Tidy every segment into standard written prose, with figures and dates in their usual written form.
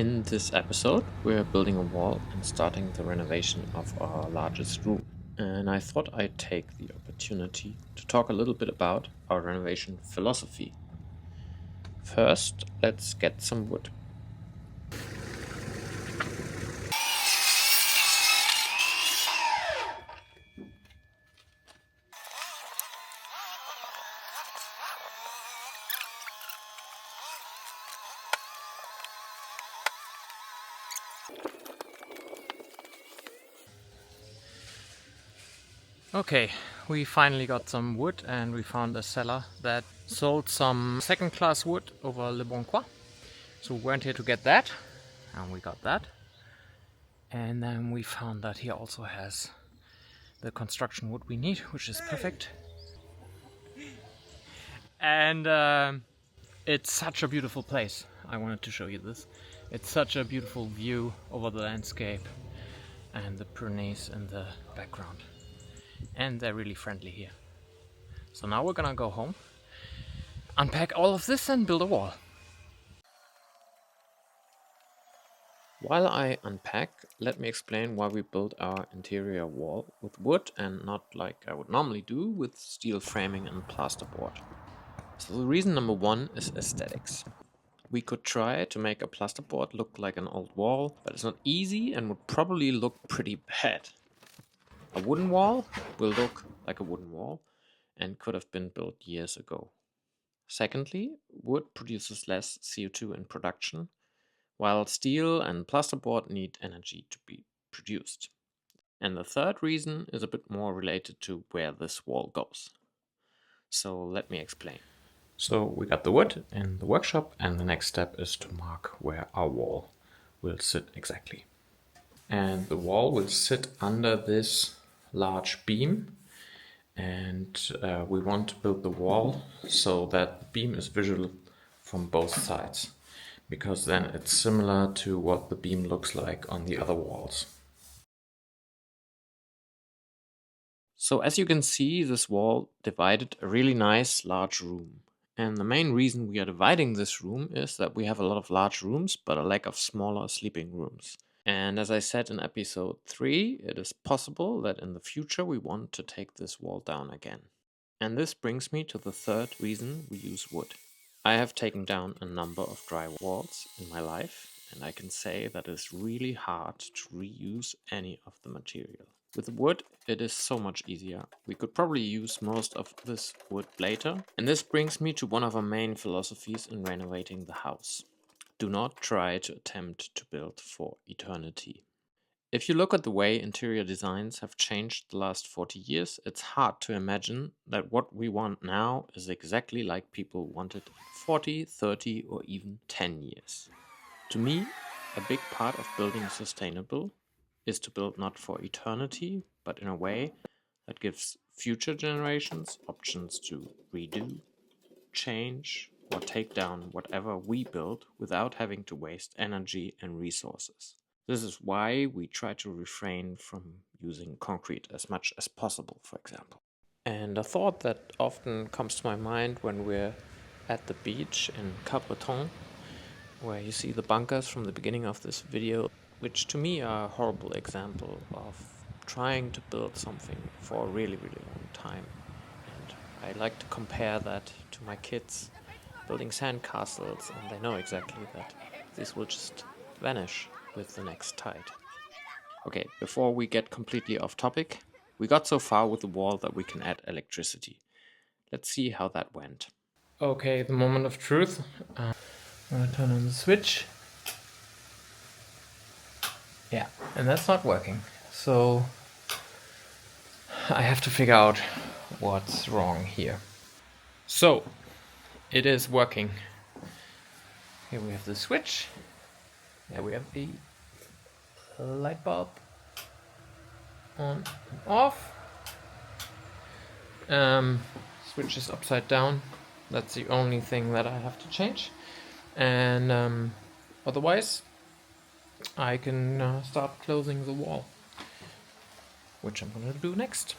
In this episode, we're building a wall and starting the renovation of our largest room. And I thought I'd take the opportunity to talk a little bit about our renovation philosophy. First, let's get some wood. Okay, we finally got some wood and we found a seller that sold some second-class wood over Le Bon Coin. So we went here to get that, and we got that. And then we found that he also has the construction wood we need, which is perfect. And it's such a beautiful place. I wanted to show you this. It's such a beautiful view over the landscape and the Pyrenees in the background. And they're really friendly here. So now we're gonna go home, unpack all of this and build a wall. While I unpack, let me explain why we built our interior wall with wood and not like I would normally do with steel framing and plasterboard. So the reason number one is aesthetics. We could try to make a plasterboard look like an old wall, but it's not easy and would probably look pretty bad. A wooden wall will look like a wooden wall and could have been built years ago. Secondly, wood produces less CO2 in production, while steel and plasterboard need energy to be produced. And the third reason is a bit more related to where this wall goes. So let me explain. So we got the wood in the workshop, and the next step is to mark where our wall will sit exactly. And the wall will sit under this large beam, and we want to build the wall so that the beam is visual from both sides, because then it's similar to what the beam looks like on the other walls. So as you can see, this wall divided a really nice large room. And the main reason we are dividing this room is that we have a lot of large rooms, but a lack of smaller sleeping rooms. And as I said in episode 3, it is possible that in the future we want to take this wall down again. And this brings me to the third reason we use wood. I have taken down a number of dry walls in my life, and I can say that it's really hard to reuse any of the material. With wood, it is so much easier. We could probably use most of this wood later. And this brings me to one of our main philosophies in renovating the house. Do not try to attempt to build for eternity. If you look at the way interior designs have changed the last 40 years, it's hard to imagine that what we want now is exactly like people wanted 40, 30, or even 10 years. To me, a big part of building sustainable is to build not for eternity, but in a way that gives future generations options to redo, change, or take down whatever we build without having to waste energy and resources. This is why we try to refrain from using concrete as much as possible, for example. And a thought that often comes to my mind when we're at the beach in Cabreton, where you see the bunkers from the beginning of this video, which to me are a horrible example of trying to build something for a really, really long time. And I like to compare that to my kids building sandcastles, and they know exactly that this will just vanish with the next tide. Okay, before we get completely off topic, we got so far with the wall that we can add electricity. Let's see how that went. Okay, the moment of truth. I'm gonna turn on the switch. Yeah, and that's not working. So I have to figure out what's wrong here. So it is working. Here we have the switch. There we have the light bulb on and off. Switch is upside down. That's the only thing that I have to change. And otherwise, I can start closing the wall, which I'm gonna do next.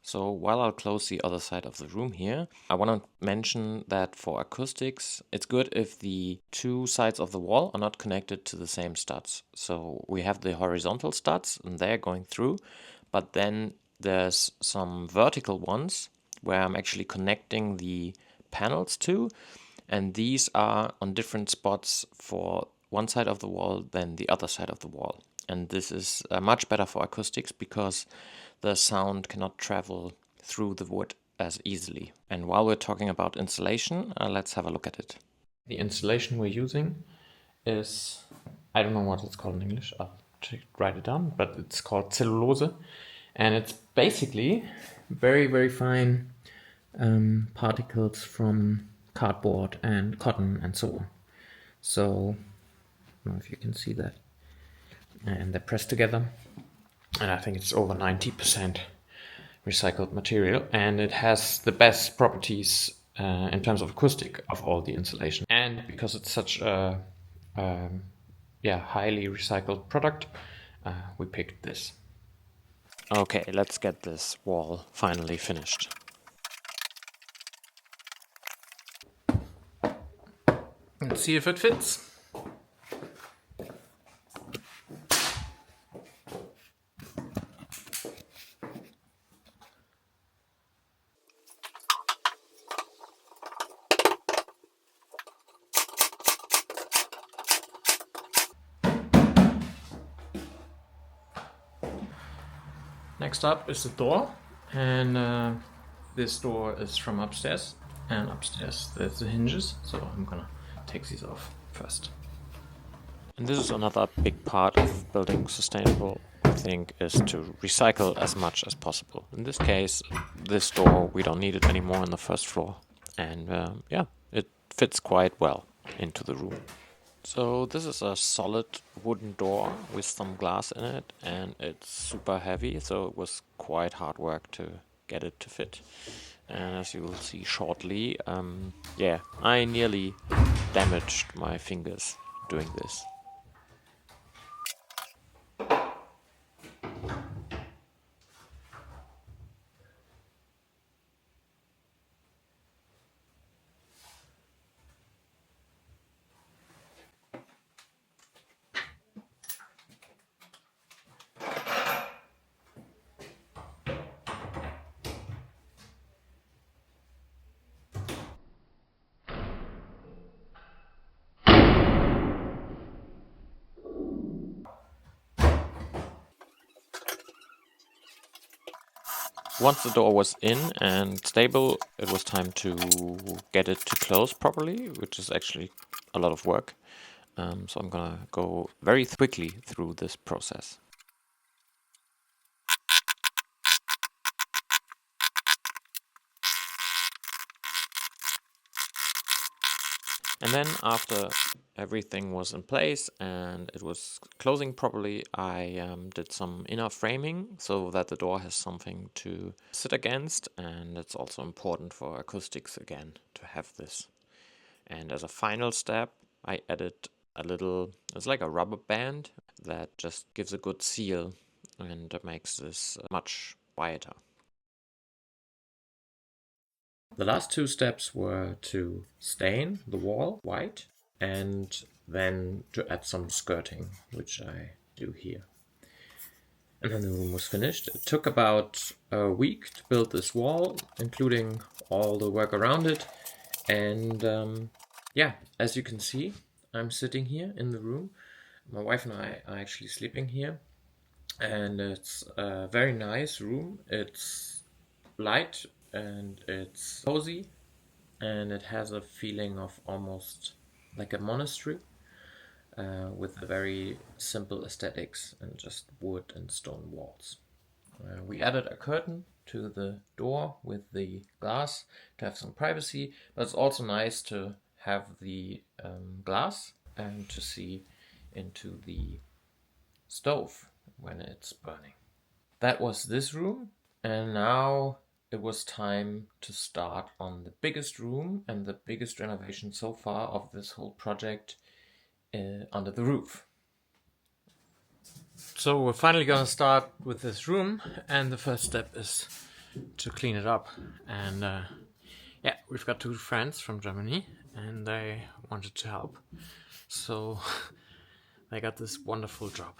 So while I'll close the other side of the room here, I want to mention that for acoustics, it's good if the two sides of the wall are not connected to the same studs. So we have the horizontal studs and they're going through, but then there's some vertical ones where I'm actually connecting the panels to, and these are on different spots for one side of the wall than the other side of the wall. And this is much better for acoustics because the sound cannot travel through the wood as easily. And while we're talking about insulation, let's have a look at it. The insulation we're using is, I don't know what it's called in English, I'll write it down, but it's called cellulose. And it's basically very, very fine particles from cardboard and cotton and so on. So, I don't know if you can see that. And they're pressed together. And I think it's over 90% recycled material, and it has the best properties in terms of acoustic of all the insulation. And because it's such a highly recycled product, we picked this. Okay, let's get this wall finally finished. Let's see if it fits. Next up is the door, and this door is from upstairs, and upstairs there's the hinges, so I'm gonna take these off first. And this is another big part of building sustainable, I think, is to recycle as much as possible. In this case, this door, we don't need it anymore on the first floor, and it fits quite well into the room. So this is a solid wooden door with some glass in it, and it's super heavy, so it was quite hard work to get it to fit. And as you will see shortly, I nearly damaged my fingers doing this. Once the door was in and stable, it was time to get it to close properly, which is actually a lot of work. So I'm gonna go very quickly through this process. And then after everything was in place and it was closing properly, I did some inner framing so that the door has something to sit against, and it's also important for acoustics again to have this. And as a final step, I added it's like a rubber band that just gives a good seal and makes this much quieter. The last two steps were to stain the wall white and then to add some skirting, which I do here. And then the room was finished. It took about a week to build this wall, including all the work around it. And as you can see, I'm sitting here in the room. My wife and I are actually sleeping here. And it's a very nice room. It's light and it's cozy, and it has a feeling of almost like a monastery with a very simple aesthetics and just wood and stone walls. We added a curtain to the door with the glass to have some privacy, but it's also nice to have the glass and to see into the stove when it's burning. That was this room, and now it was time to start on the biggest room and the biggest renovation so far of this whole project under the roof. So we're finally gonna start with this room, and the first step is to clean it up. And yeah, we've got 2 friends from Germany and they wanted to help. So they got this wonderful job.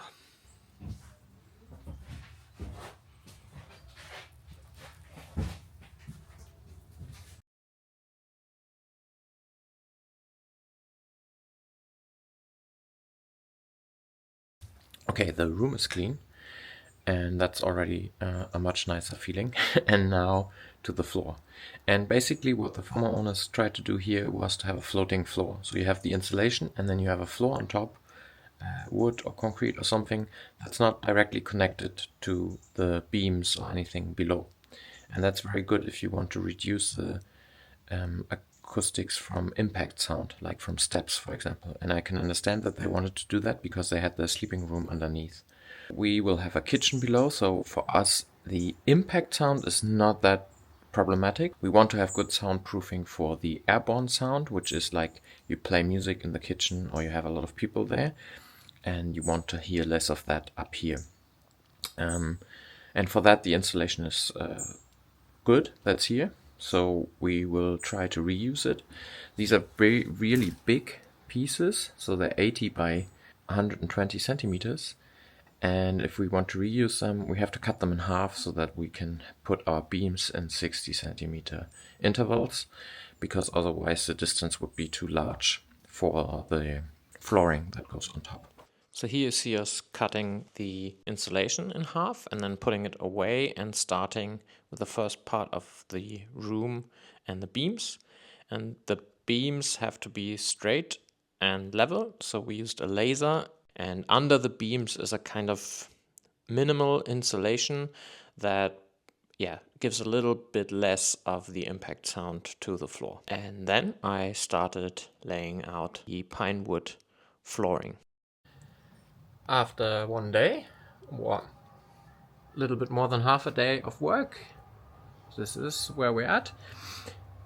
Okay, the room is clean, and that's already a much nicer feeling. And now to the floor. And basically what the former owners tried to do here was to have a floating floor. So you have the insulation and then you have a floor on top, wood or concrete or something that's not directly connected to the beams or anything below. And that's very good if you want to reduce the acoustics from impact sound, like from steps, for example. And I can understand that they wanted to do that because they had their sleeping room underneath. We will have a kitchen below, so for us the impact sound is not that problematic. We want to have good soundproofing for the airborne sound, which is like you play music in the kitchen or you have a lot of people there and you want to hear less of that up here. And for that the insulation is good, that's here. So we will try to reuse it. These are really big pieces, so they're 80 by 120 centimeters. And if we want to reuse them, we have to cut them in half so that we can put our beams in 60 centimeter intervals, because otherwise the distance would be too large for the flooring that goes on top. So here you see us cutting the insulation in half and then putting it away and starting with the first part of the room and the beams. And the beams have to be straight and level, so we used a laser, and under the beams is a kind of minimal insulation that gives a little bit less of the impact sound to the floor. And then I started laying out the pine wood flooring. After one day, a little bit more than half a day of work, this is where we're at.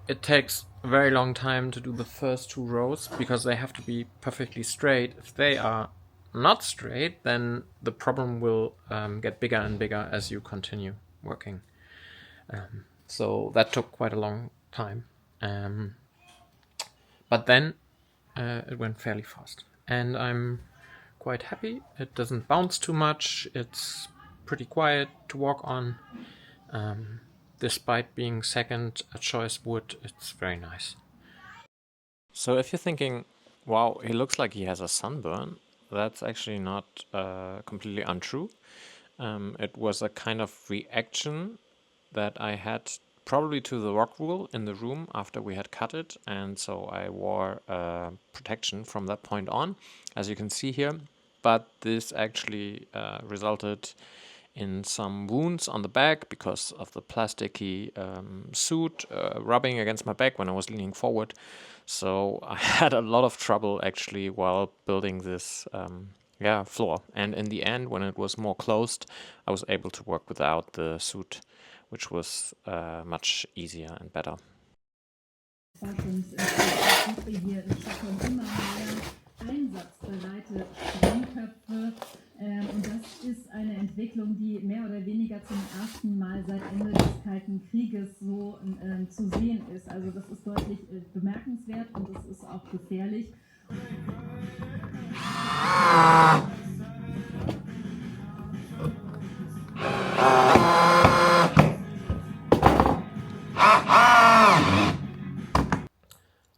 It takes a very long time to do the first 2 rows because they have to be perfectly straight. If they are not straight, then the problem will get bigger and bigger as you continue working. So that took quite a long time. But then it went fairly fast. And I'm quite happy. It doesn't bounce too much. It's pretty quiet to walk on. Despite being second choice wood, it's very nice. So if you're thinking, wow, he looks like he has a sunburn, that's actually not completely untrue. It was a kind of reaction that I had probably to the rock wool in the room after we had cut it, and so I wore protection from that point on, as you can see here. But this actually resulted in some wounds on the back because of the plasticky suit rubbing against my back when I was leaning forward. So I had a lot of trouble actually while building this floor. And in the end, when it was more closed, I was able to work without the suit, which was much easier and better. Forschungsinstitute hier in Stockholm immer mehr einsatzbereite Sprengköpfe. Und das ist eine Entwicklung, die mehr oder weniger zum ersten Mal seit Ende des Kalten Krieges so zu sehen ist. Also das ist deutlich bemerkenswert und es ist auch gefährlich.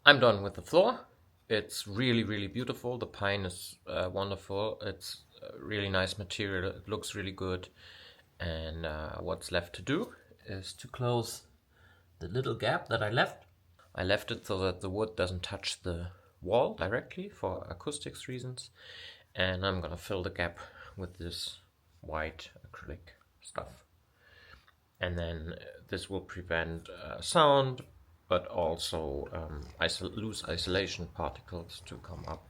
I'm done with the floor. It's really, really beautiful. The pine is wonderful. It's a really nice material. It looks really good. And what's left to do is to close the little gap that I left. I left it so that the wood doesn't touch the wall directly for acoustics reasons. And I'm gonna fill the gap with this white acrylic stuff. And then this will prevent sound, but also loose isolation particles to come up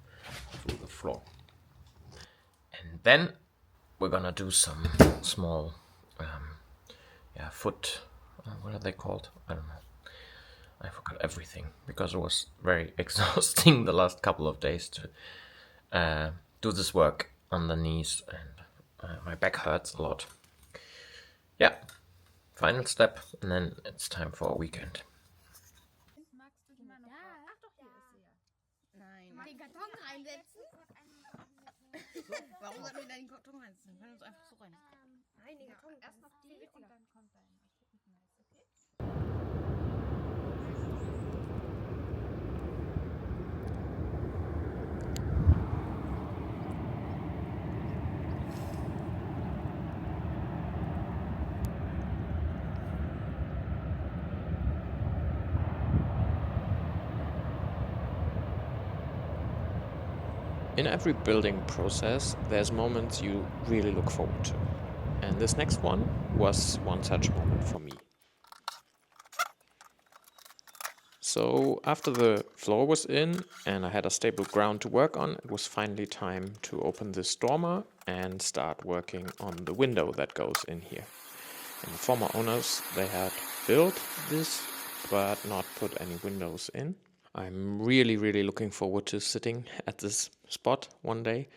through the floor. And then we're gonna do some small foot, what are they called? I don't know. I forgot everything because it was very exhausting the last couple of days to do this work on the knees, and my back hurts a lot. Yeah, Final step, and then it's time for a weekend. Nein. Den Karton reinsetzen? Warum sollten wir da den Karton reinsetzen? Wir können uns einfach so rein. Nein, den Karton erst noch die und dann kommt dein okay? In every building process, there's moments you really look forward to. And this next one was one such moment for me. So after the floor was in and I had a stable ground to work on, it was finally time to open this dormer and start working on the window that goes in here. And the former owners, they had built this but not put any windows in. I'm really looking forward to sitting at this spot one day,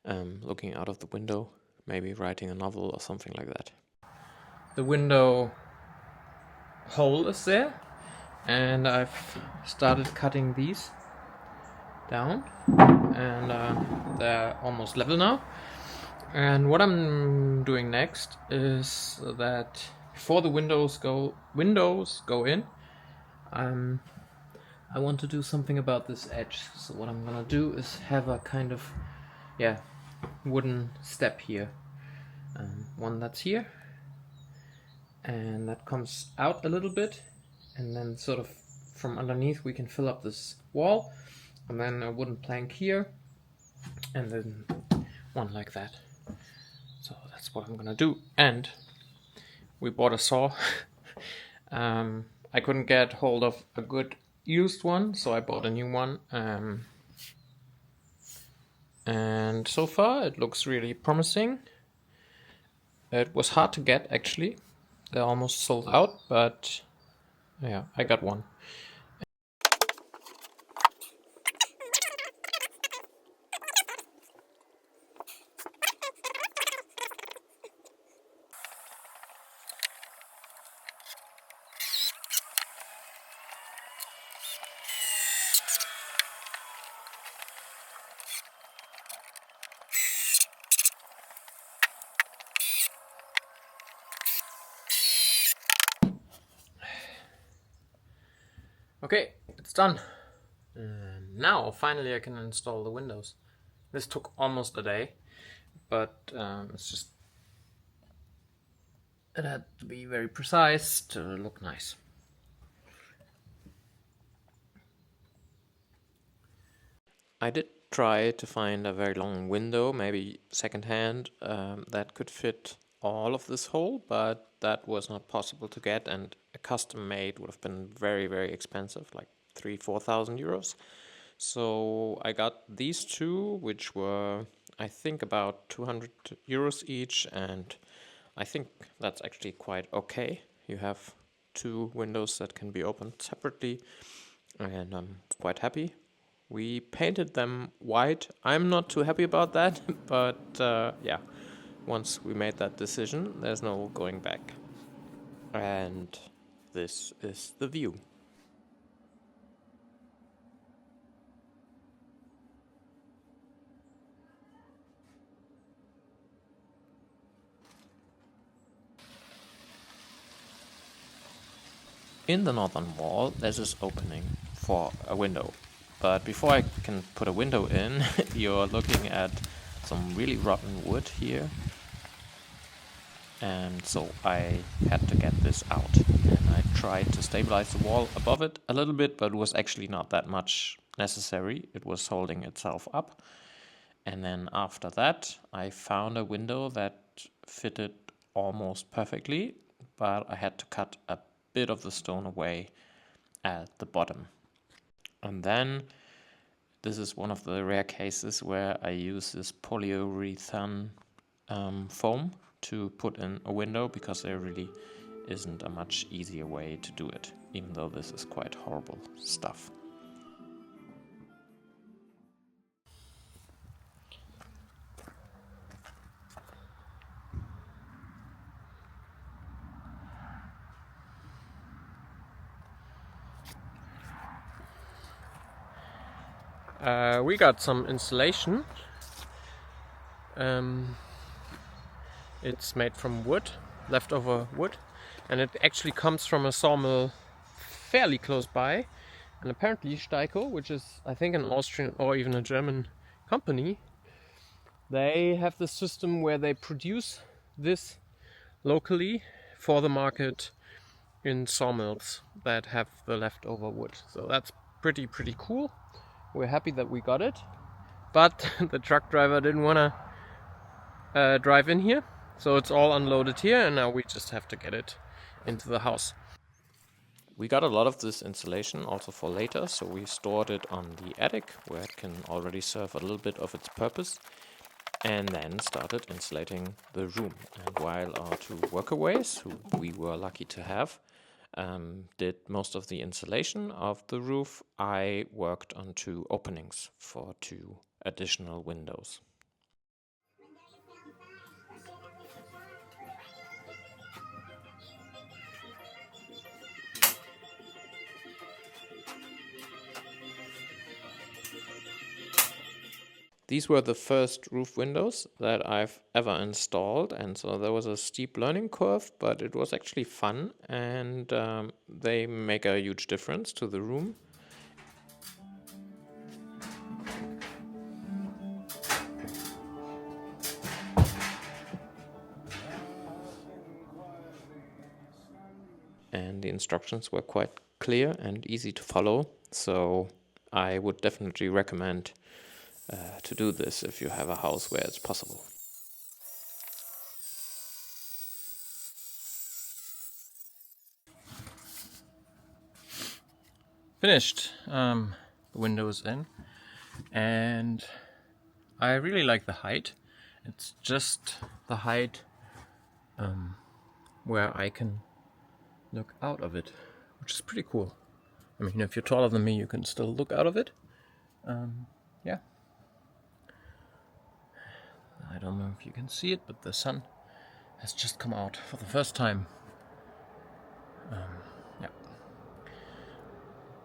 looking out of the window, maybe writing a novel or something like that. The window hole is there, and I've started cutting these down, and they're almost level now. And what I'm doing next is that before the windows go in, I want to do something about this edge. So what I'm gonna do is have a kind of, wooden step here. One that's here, and that comes out a little bit, and then sort of from underneath we can fill up this wall, and then a wooden plank here, and then one like that. So that's what I'm gonna do. And we bought a saw. I couldn't get hold of a good used one, so I bought a new one. And so far it looks really promising. It was hard to get, actually. They're almost sold out, but yeah, I got one. Okay, it's done. And now, finally, I can install the windows. This took almost a day, but it's just... it had to be very precise to look nice. I did try to find a very long window, maybe secondhand, that could fit all of this hole, but that was not possible to get, and a custom made would have been very expensive, like 3,000-4,000 euros. So I got these two, which were, I think, about 200 euros each, and I think that's actually quite okay. You have two windows that can be opened separately, and I'm quite happy. We painted them white. I'm not too happy about that, but yeah, once we made that decision, there's no going back. And this is the view. In the northern wall, there's this opening for a window. But before I can put a window in, you're looking at some really rotten wood here. And so I had to get this out. And I tried to stabilize the wall above it a little bit, but it was actually not that much necessary. It was holding itself up. And then after that, I found a window that fitted almost perfectly, but I had to cut a bit of the stone away at the bottom. And then this is one of the rare cases where I use this polyurethane foam to put in a window, because there really isn't a much easier way to do it, even though this is quite horrible stuff. We got some insulation. It's made from wood, leftover wood, and it actually comes from a sawmill fairly close by. And apparently Steico, which is I think an Austrian or even a German company, they have this system where they produce this locally for the market in sawmills that have the leftover wood. So that's pretty cool. We're happy that we got it, but the truck driver didn't want to drive in here, so it's all unloaded here, and now we just have to get it into the house. We got a lot of this insulation also for later, so we stored it on the attic where it can already serve a little bit of its purpose, and then started insulating the room. And while our two workaways, who we were lucky to have, did most of the insulation of the roof, I worked on 2 openings for 2 additional windows. These were the first roof windows that I've ever installed, and so there was a steep learning curve, but it was actually fun, and they make a huge difference to the room. And the instructions were quite clear and easy to follow, so I would definitely recommend to do this if you have a house where it's possible. Finished. The windows in, and I really like the height. It's just the height where I can look out of it, which is pretty cool. I mean, if you're taller than me, you can still look out of it. Yeah. I don't know if you can see it, but the sun has just come out for the first time. Yeah.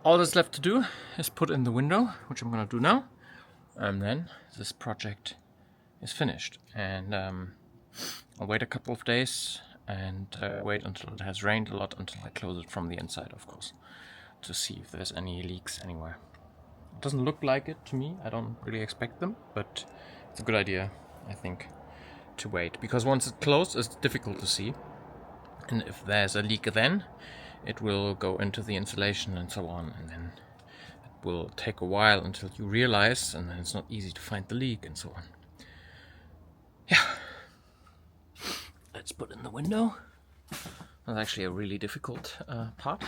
All that's left to do is put in the window, which I'm gonna do now, and then this project is finished. And I'll wait a couple of days and wait until it has rained a lot, until I close it from the inside, of course, to see if there's any leaks anywhere. It doesn't look like it to me. I don't really expect them, but it's a good idea, I think, to wait, because once it's closed, it's difficult to see, and if there's a leak, then it will go into the insulation and so on, and then it will take a while until you realize, and then it's not easy to find the leak and so on. Yeah. Let's put in the window. That's actually a really difficult part.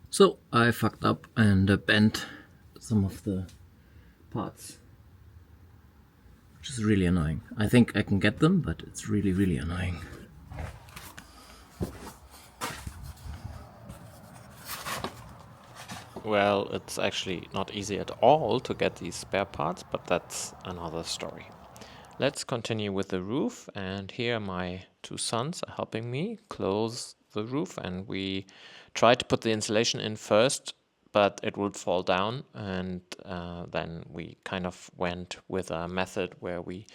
So I fucked up and bent some of the parts, which is really annoying. I think I can get them, but it's really annoying. Well, it's actually not easy at all to get these spare parts, but that's another story. Let's continue with the roof, and here my 2 sons are helping me close the roof, and we tried to put the insulation in first, but it would fall down, and then we kind of went with a method where we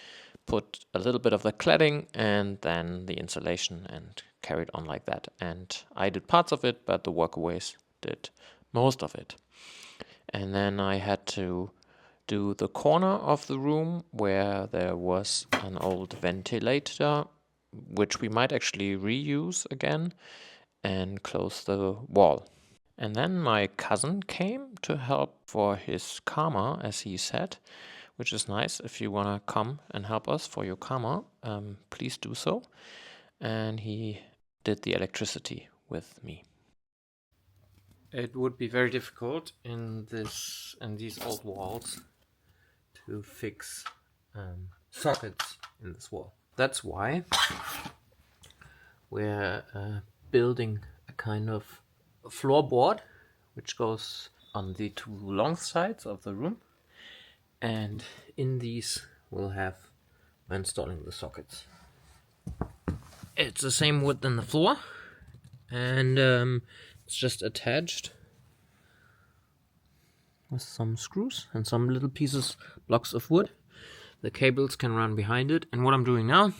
put a little bit of the cladding and then the insulation and carried on like that. And I did parts of it, but the workaways did most of it. And then I had to do the corner of the room where there was an old ventilator, which we might actually reuse again, and close the wall. And then my cousin came to help for his karma, as he said, which is nice. If you want to come and help us for your karma, please do so. And he did the electricity with me. It would be very difficult in these old walls to fix sockets in this wall. That's why we're building a kind of floorboard which goes on the two long sides of the room, and in these we'll have installing the sockets. It's the same width than the floor, and it's just attached with some screws and some little blocks of wood. The cables can run behind it, and what I'm doing now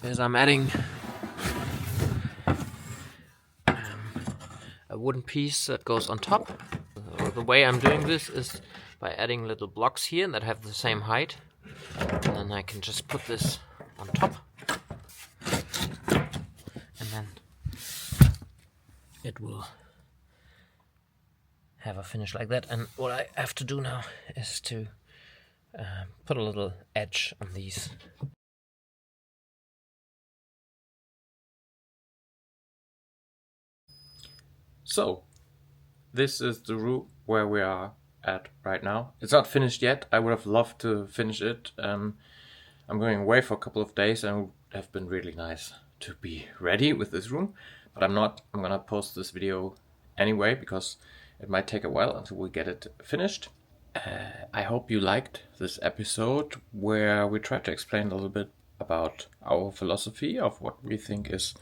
is I'm adding a wooden piece that goes on top. The way I'm doing this is by adding little blocks here that have the same height, and then I can just put this on top, and then it will have a finish like that. And what I have to do now is to put a little edge on these. So, this is the room where we are at right now. It's not finished yet. I would have loved to finish it. I'm going away for a couple of days, and it would have been really nice to be ready with this room. But I'm not. I'm gonna post this video anyway, because it might take a while until we get it finished. I hope you liked this episode where we tried to explain a little bit about our philosophy of what we think is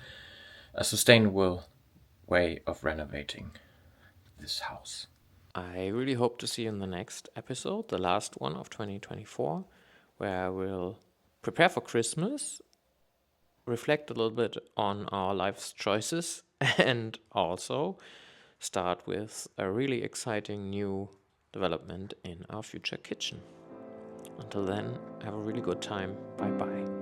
a sustainable way of renovating this house. I really hope to see you in the next episode, the last one of 2024, where we'll prepare for Christmas, reflect a little bit on our life's choices, and also start with a really exciting new development in our future kitchen. Until then, have a really good time. Bye bye.